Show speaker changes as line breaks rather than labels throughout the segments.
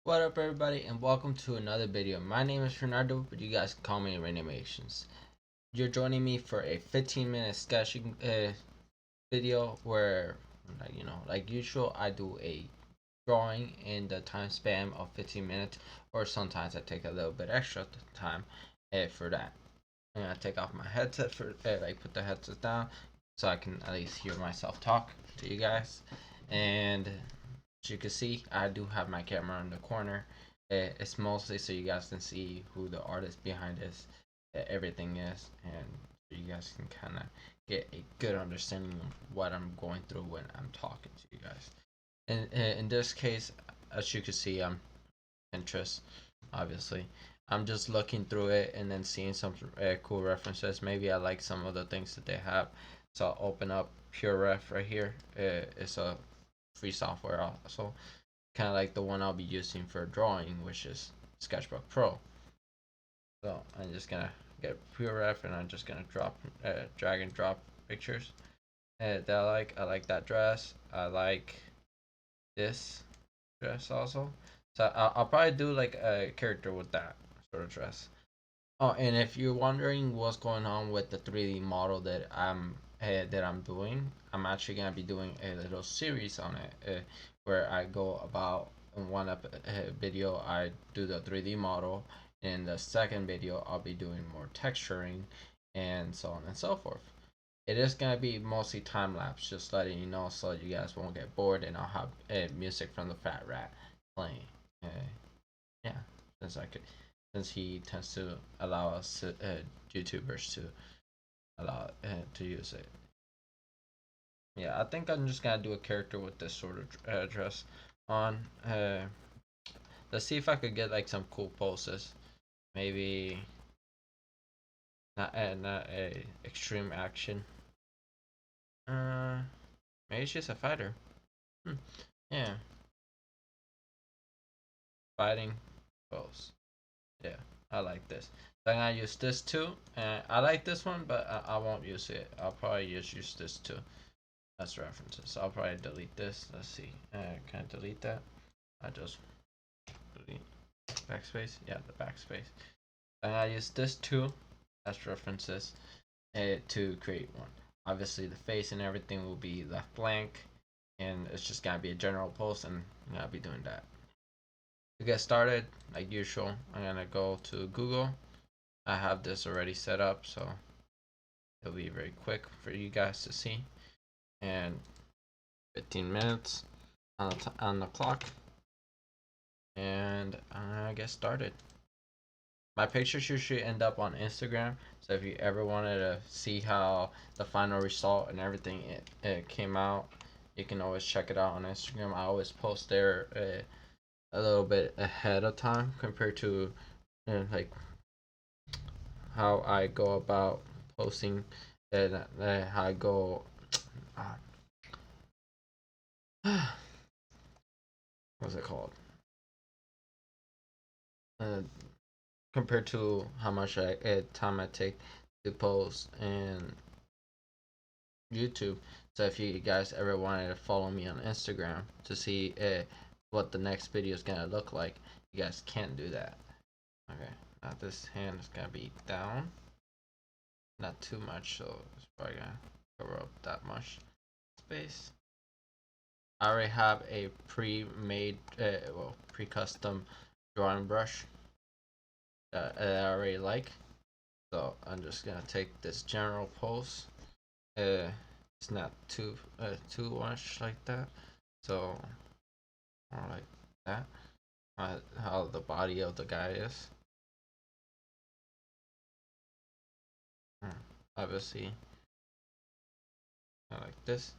What up, everybody, and welcome to another video. My name is Reynaldo, but you guys can call me Reynamations. You're joining me for a 15-minute sketching video where, like usual, I do a drawing in the time span of 15 minutes, or sometimes I take a little bit extra time for that. I'm gonna take off my headset for put the headset down so I can at least hear myself talk to you guys. And as you can see, I do have my camera in the corner. It's mostly so you guys can see who the artist behind this everything is, and so you guys can kind of get a good understanding of what I'm going through when I'm talking to you guys. In this case, as you can see, I'm Pinterest, obviously. I'm just looking through it and then seeing some cool references. Maybe I like some of the things that they have, so I'll open up Pure Ref right here. It's a free software also, kind of like the one I'll be using for drawing, which is Sketchbook Pro. So I'm just gonna get Pure Ref and I'm just gonna drag and drop pictures that I like. I like that dress. I like this dress also. So I'll probably do like a character with that sort of dress. Oh, and if you're wondering what's going on with the 3D model that I'm doing, I'm actually gonna be doing a little series on it where I go about in one video I do the 3D model. In the second video, I'll be doing more texturing and so on and so forth. It is gonna be mostly time lapse, just letting you know so you guys won't get bored, and I'll have music from the Fat Rat playing. Uh, yeah, since I could, since he tends to allow us to, YouTubers to allow to use it. Yeah, I think I'm just gonna do a character with this sort of dress on. Let's see if I could get like some cool poses. Maybe not a extreme action. Maybe she's a fighter. Hmm. Yeah, fighting pose. Yeah, I like this. So I'm gonna use this too. I like this one, but I won't use it. I'll probably just use this too. That's references. So I'll probably delete this. Let's see. Can I delete that? I just delete backspace. Yeah, the backspace. And I use this too as references to create one. Obviously, the face and everything will be left blank, and it's just gonna be a general post, and I'm gonna be doing that. To get started, like usual, I'm gonna go to Google. I have this already set up, so it'll be very quick for you guys to see. And 15 minutes on the clock, and I get started. My pictures usually end up on Instagram, so if you ever wanted to see how the final result and everything it came out, you can always check it out on Instagram. I always post there a little bit ahead of time compared to like how I go about posting and how I go. What's it called? Uh, Compared to how much time I take to post and YouTube. So if you guys ever wanted to follow me on Instagram to see what the next video is gonna look like, you guys can't do that. Okay, now this hand is gonna be down, not too much, so it's probably gonna cover up that much space. I already have a pre-made, pre-custom drawing brush that I already like. So I'm just gonna take this general pose. It's not too much like that. So more like that. How the body of the guy is. Obviously, like this.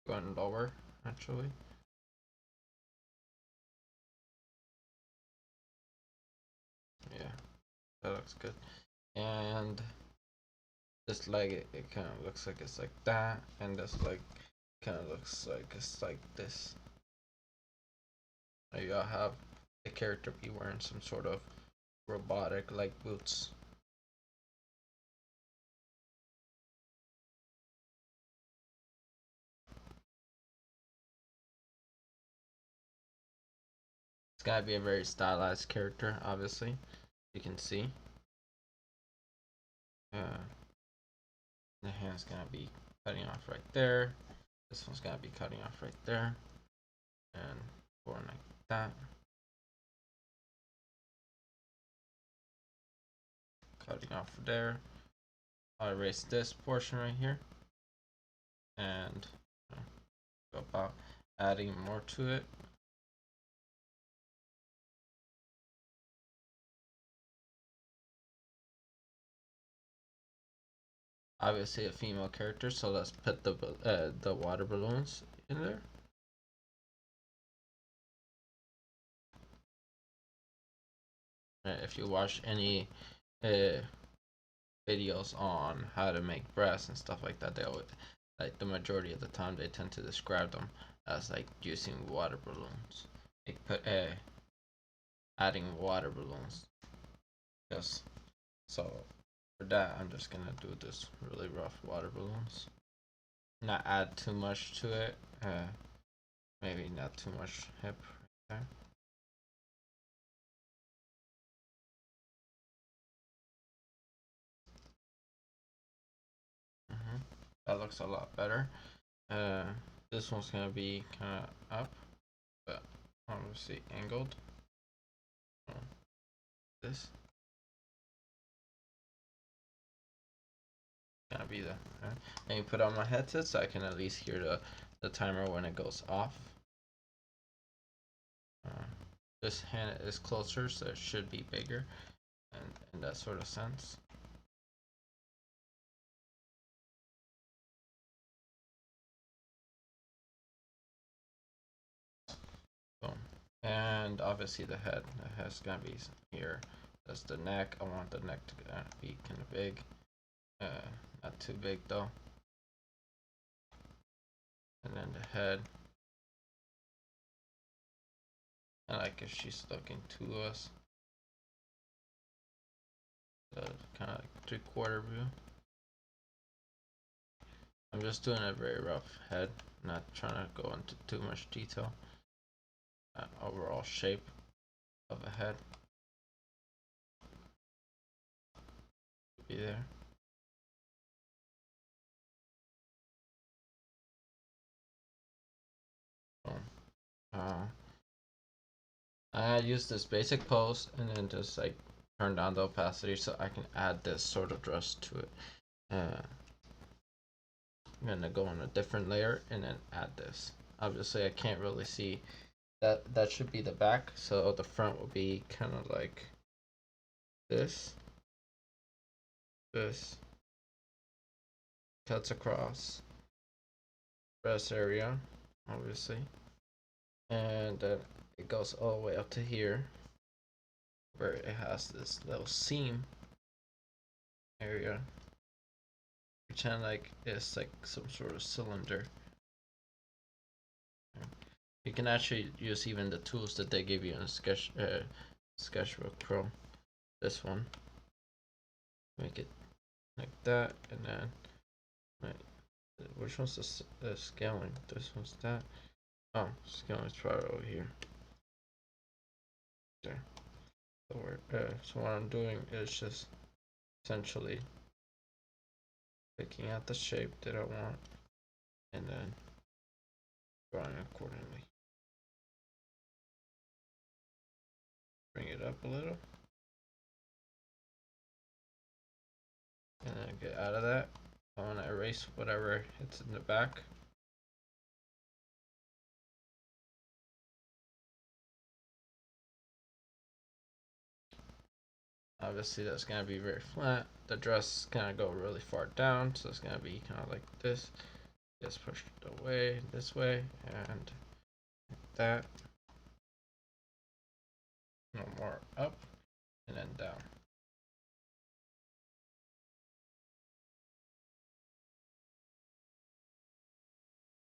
Going lower, actually. Yeah, that looks good. And this leg, it kind of looks like it's like that, and this leg kind of looks like it's like this. Maybe I'll have the character be wearing some sort of robotic like boots. gotta be a very stylized character, obviously. You can see. The hand's gonna be cutting off right there. This one's gonna be cutting off right there. And going like that. Cutting off there. I'll erase this portion right here. And go about adding more to it. Obviously a female character, so let's put the water balloons in there. If you watch any videos on how to make breasts and stuff like that, they always, like the majority of the time, they tend to describe them as like using water balloons. Like put adding water balloons. Yes. So for that, I'm just gonna do this really rough water balloons. Not add too much to it. Maybe not too much hip right there. That looks a lot better. This one's gonna be kind of up, but obviously angled. This gonna be the. Let me put on my headset so I can at least hear the timer when it goes off. This hand is closer, so it should be bigger, and in that sort of sense. Boom. And obviously the head. The head's gonna be here. That's the neck. I want the neck to be kind of big. Not too big though. And then the head. I like if she's looking to us. So kind of like 3/4 view. I'm just doing a very rough head, not trying to go into too much detail. Overall shape of a head be there. I use this basic pose and then just like turn down the opacity so I can add this sort of dress to it. I'm gonna go on a different layer and then add this. Obviously I can't really see that should be the back, so the front will be kind of like this cuts across breast area, obviously, and then it goes all the way up to here where it has this little seam area, pretend like it's like some sort of cylinder. You can actually use even the tools that they give you in Sketchbook Pro. This one, make it like that, and then which one's the scaling? This one's that. Oh, scaling's probably over here. There. So what I'm doing is just essentially picking out the shape that I want and then drawing accordingly. Bring it up a little. And then get out of that. I want to erase whatever hits in the back. Obviously that's going to be very flat. The dress is going to go really far down, so it's going to be kind of like this. Just push it away this way and like that. No more up and then down.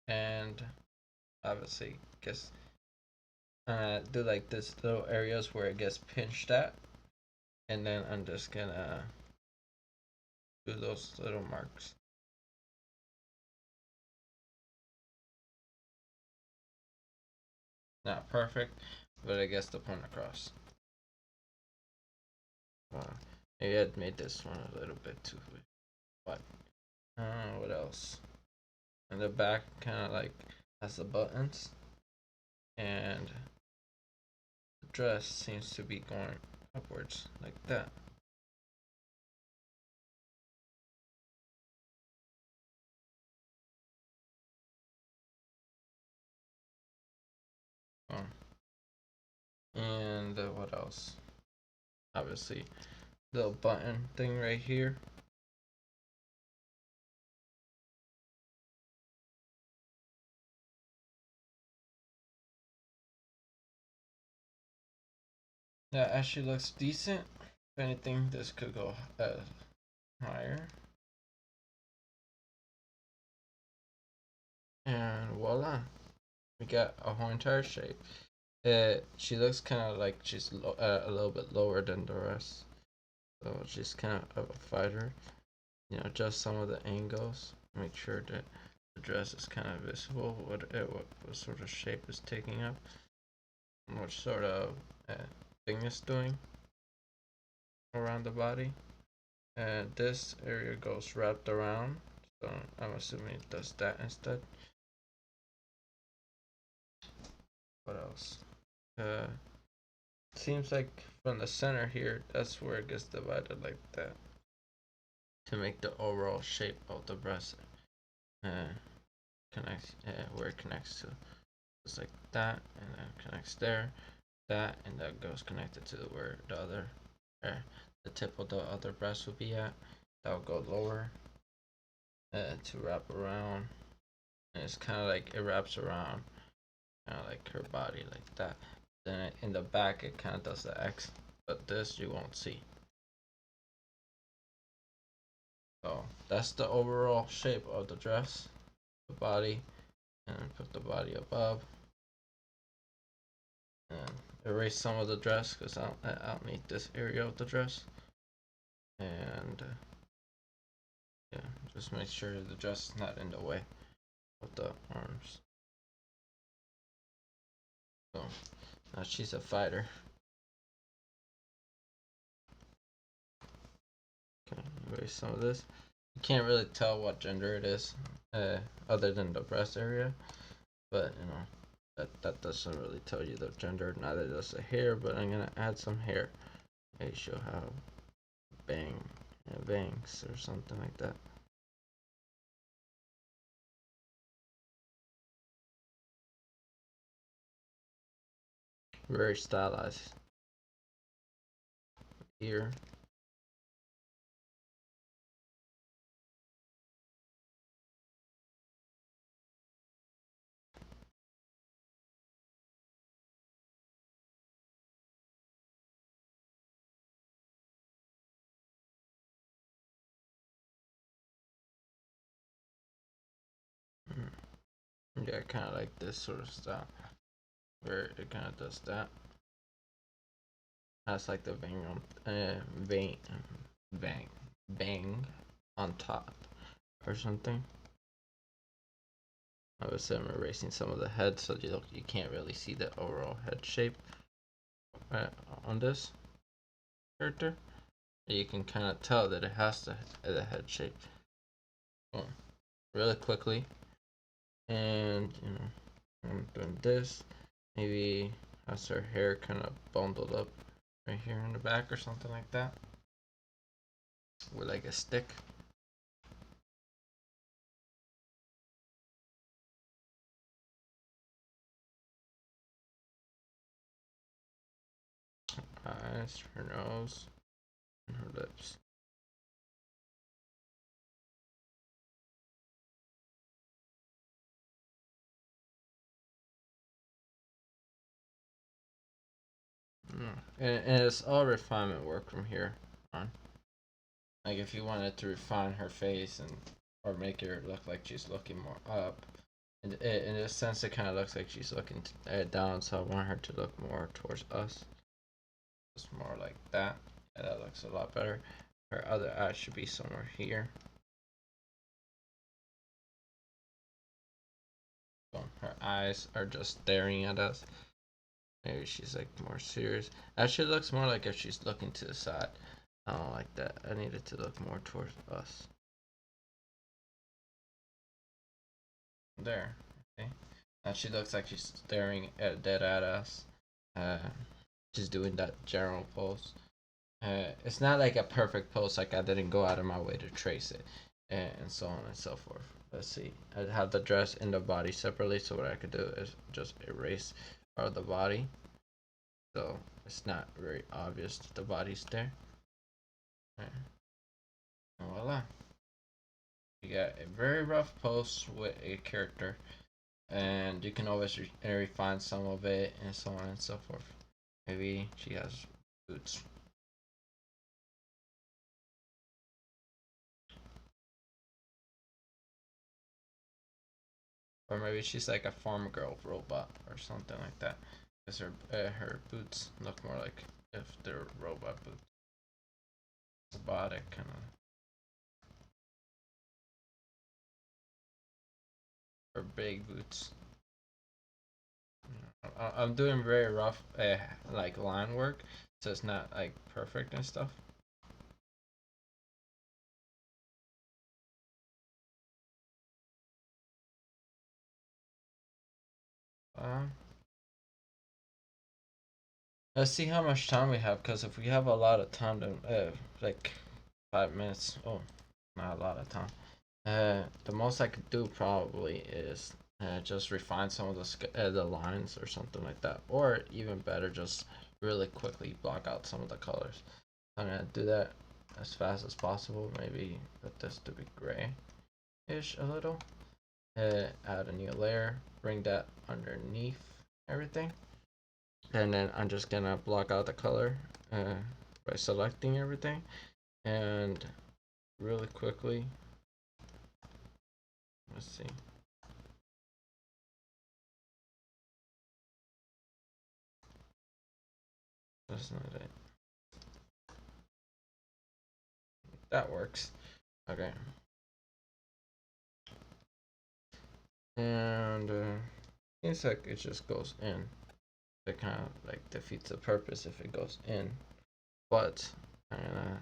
And obviously guess do like this little areas where it gets pinched at, and then I'm just gonna do those little marks. Not perfect, but I guess the point across. Maybe I'd made this one a little bit too big. But what else? And the back kind of like has the buttons, and the dress seems to be going upwards like that. And what else? Obviously, little button thing right here. That actually looks decent. If anything, this could go higher. And voila, we got a whole entire shape. She looks kind of like she's a little bit lower than the rest, so she's kind of a fighter. You know, adjust some of the angles, make sure that the dress is kind of visible. What sort of shape is taking up, what sort of thing is doing around the body. And this area goes wrapped around, so I'm assuming it does that instead. What else? Seems like from the center here, that's where it gets divided like that to make the overall shape of the breast connect where it connects to. Just like that, and then connects there, that, and that goes connected to where the other, the tip of the other breast would be at. That will go lower to wrap around, and it's kind of like it wraps around, kind of like her body like that. Then in the back, it kind of does the X, but this you won't see. So that's the overall shape of the dress, the body, and put the body above. And erase some of the dress because I don't need this area of the dress. And yeah, just make sure the dress is not in the way of the arms. So now she's a fighter. Okay, erase some of this. You can't really tell what gender it is, other than the breast area, but you know that doesn't really tell you the gender. Neither does the hair. But I'm gonna add some hair. Maybe she'll have bangs or something like that. Very stylized. Here. Yeah, kind of like this sort of style, where it kind of does that. That's like the bang on, bang on top or something. Obviously, I'm erasing some of the head so you can't really see the overall head shape on this character. You can kind of tell that it has the head shape. Boom. Really quickly, and you know, I'm doing this. Maybe has her hair kind of bundled up right here in the back or something like that, with like a stick. Eyes, her nose, and her lips. And it's all refinement work from here on. Like if you wanted to refine her face and or make her look like she's looking more up, in a sense, it kind of looks like she's looking down. So I want her to look more towards us. It's more like that. Yeah, that looks a lot better. Her other eye should be somewhere here. So her eyes are just staring at us. Maybe she's like more serious. Actually, looks more like if she's looking to the side. I don't like that. I need it to look more towards us. There. Okay. And she looks like she's staring dead at us. Uh, she's doing that general pose. It's not like a perfect pose. Like I didn't go out of my way to trace it, and so on and so forth. Let's see. I have the dress and the body separately, so what I could do is just erase part of the body, so it's not very obvious that the body's there. And voila. You got a very rough pose with a character, and you can always refine some of it, and so on and so forth. Maybe she has boots. Or maybe she's like a farm girl robot or something like that. Because her boots look more like if they're robot boots. Robotic kind of. Or big boots. I'm doing very rough like line work, so it's not like perfect and stuff. Um, let's see how much time we have, because if we have a lot of time, then like 5 minutes. Oh, not a lot of time. The most I could do probably is just refine some of the lines or something like that, or even better, just really quickly block out some of the colors. I'm gonna do that as fast as possible. Maybe put this to be gray-ish a little. Add a new layer, bring that underneath everything, and then I'm just gonna block out the color by selecting everything, and really quickly. Let's see. That's not it. That works. Okay. And seems like it just goes in. It kind of like defeats the purpose if it goes in. But I'm gonna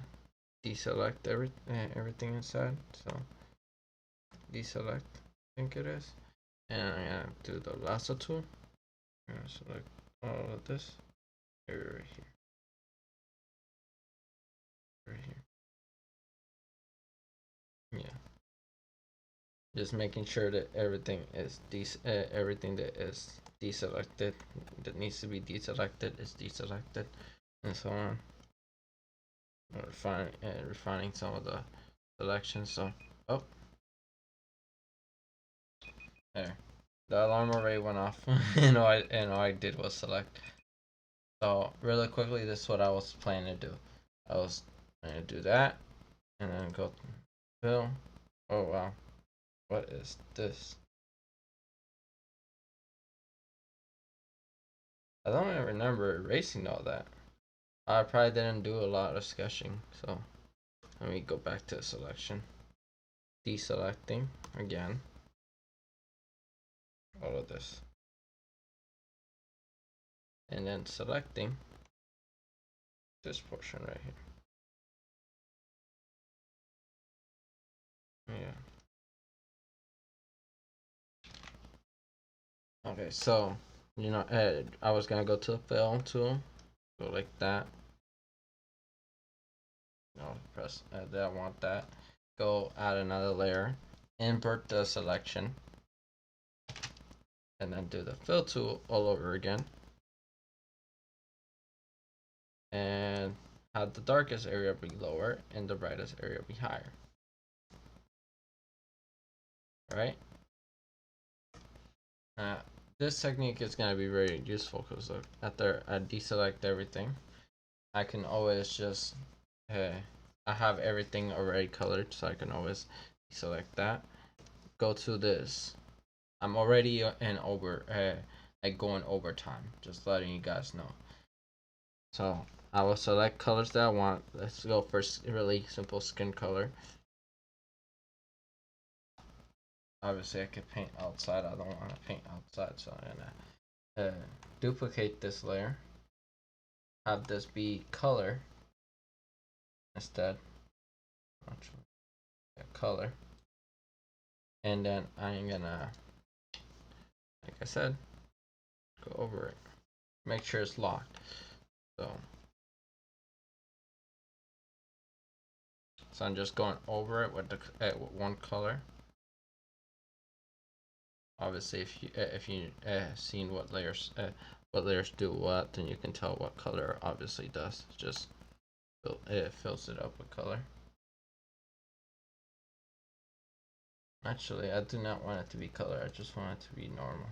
deselect everything inside. So deselect, I think it is. And I'm gonna do the lasso tool. I'm gonna select all of this. Right here. Right here. Yeah. Just making sure that everything is everything that is deselected, that needs to be deselected, is deselected, and so on. Refining some of the selections. So, oh, there, the alarm already went off, and all I did was select. So really quickly, this is what I was planning to do. I was going to do that, and then go fill. Oh wow, what is this? I don't even remember erasing all that. I probably didn't do a lot of sketching, so let me go back to the selection. Deselecting again. All of this. And then selecting this portion right here. Yeah. Okay, so I was gonna go to the fill tool, go like that. Press that. I want that. Go add another layer. Invert the selection, and then do the fill tool all over again. And have the darkest area be lower and the brightest area be higher. Right? This technique is going to be very useful because after I deselect everything, I can always just I have everything already colored, so I can always deselect that. Go to this. I'm already in like going overtime, just letting you guys know. So I will select colors that I want. Let's go for really simple skin color. Obviously, I could paint outside. I don't want to paint outside, so I'm gonna uh, duplicate this layer, have this be color instead, actually, yeah, color, and then I'm gonna, like I said, go over it, make sure it's locked. So I'm just going over it with the with one color. Obviously, if you seen what layers do what, then you can tell what color obviously does. Just it fills it up with color. Actually, I do not want it to be color. I just want it to be normal.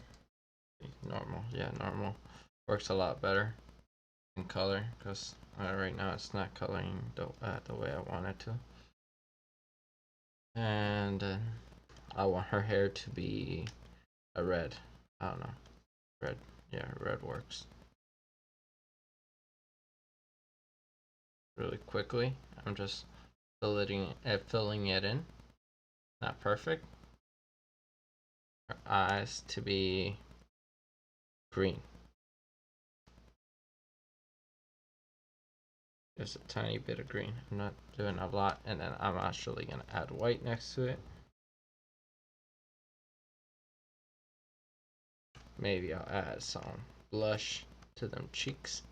Normal, yeah, normal works a lot better in color because right now it's not coloring the way I want it to. And I want her hair to be a red. I don't know, red. Yeah, red works. Really quickly, I'm just filling it in. Not perfect. Her eyes to be green. Just a tiny bit of green. I'm not doing a lot, and then I'm actually gonna add white next to it. Maybe I'll add some blush to them cheeks.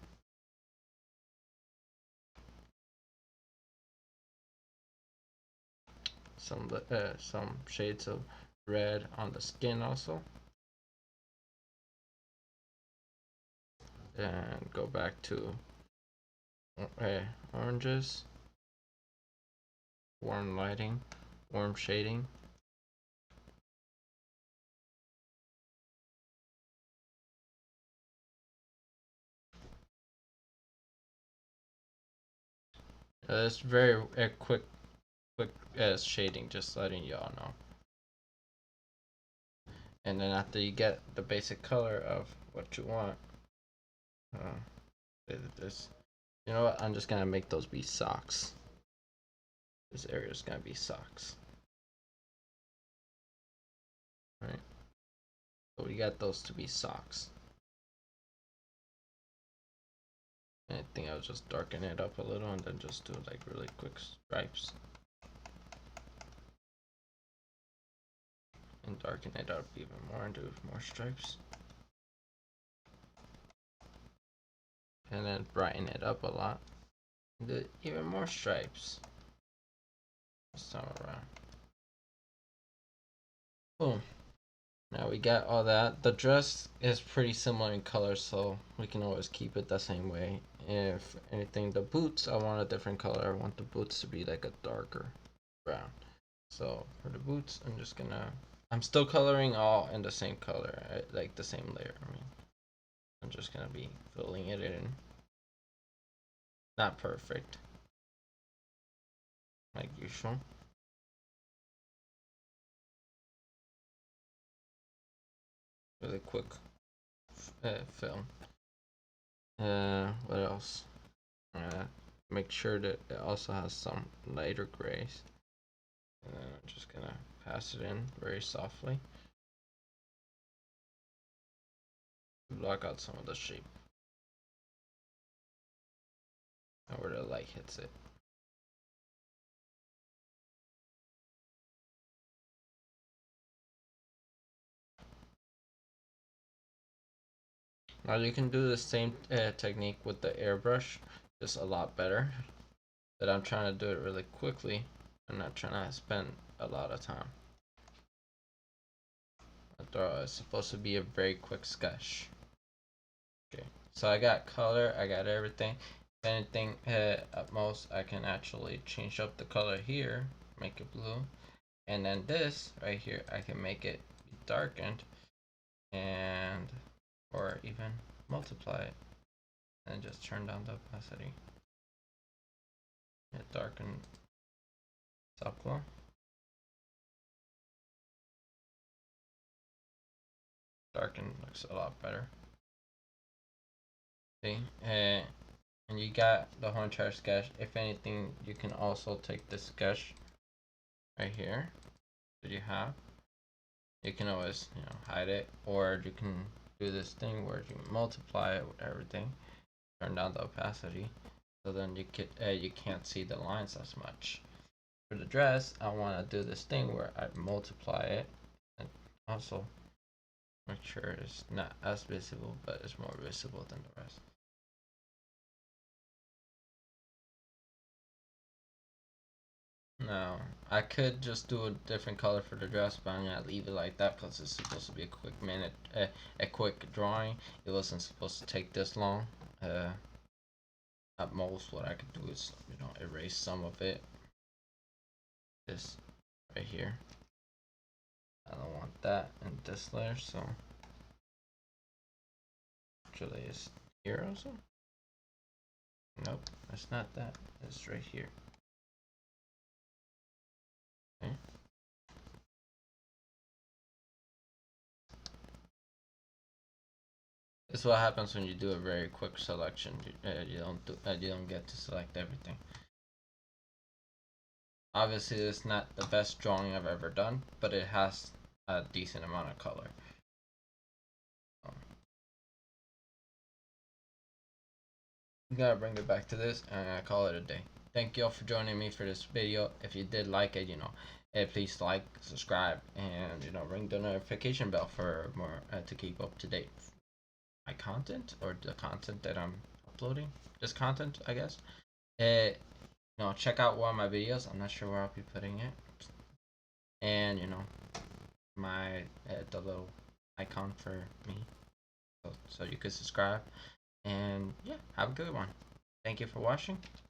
Some shades of red on the skin also. And go back to oranges, warm lighting, warm shading. It's very quick shading, just letting y'all know. And then after you get the basic color of what you want, this, you know what? I'm just gonna make those be socks. This area is gonna be socks. Right. So we got those to be socks. And I think I'll just darken it up a little and then just do like really quick stripes. And darken it up even more and do more stripes. And then brighten it up a lot. And do even more stripes. This time around. Boom. Now we got all that. The dress is pretty similar in color, so we can always keep it the same way. If anything, the boots, I want a different color. I want the boots to be like a darker brown. So for the boots, I'm still coloring all in the same color, like the same layer. I mean, I'm just gonna be filling it in. Not perfect, like usual. Really quick film. What else? Make sure that it also has some lighter grays. And then I'm just gonna pass it in very softly. Block out some of the shape. And where the light hits it. Now you can do the same technique with the airbrush, just a lot better. But I'm trying to do it really quickly. I'm not trying to spend a lot of time. It's supposed to be a very quick sketch. Okay, so I got color, I got everything. If anything, at most, I can actually change up the color here, make it blue. And then this right here, I can make it darkened and, or even multiply it and just turn down the opacity. Hit darken subglow. Darken looks a lot better. See, and you got the whole entire sketch. If anything, you can also take this sketch right here that you have. You can always, hide it, or you can do this thing where you multiply it with everything, turn down the opacity, so then you can't see the lines as much. For the dress, I want to do this thing where I multiply it and also make sure it's not as visible, but it's more visible than the rest. No, I could just do a different color for the dress, but I'm gonna leave it like that because it's supposed to be a quick minute, a quick drawing. It wasn't supposed to take this long. At most, what I could do is, erase some of it. This right here. I don't want that in this layer, so actually it's here also. Nope, that's not that. It's right here. Okay. This is what happens when you do a very quick selection. You don't get to select everything. Obviously, it's not the best drawing I've ever done, but it has a decent amount of color. I'm gonna bring it back to this and I call it a day. Thank you all for joining me for this video. If you did like it, please like, subscribe, and ring the notification bell for more to keep up to date my content or the content that I'm uploading. This content, I guess. Check out one of my videos. I'm not sure where I'll be putting it, and my the little icon for me, so you could subscribe. And yeah, have a good one. Thank you for watching.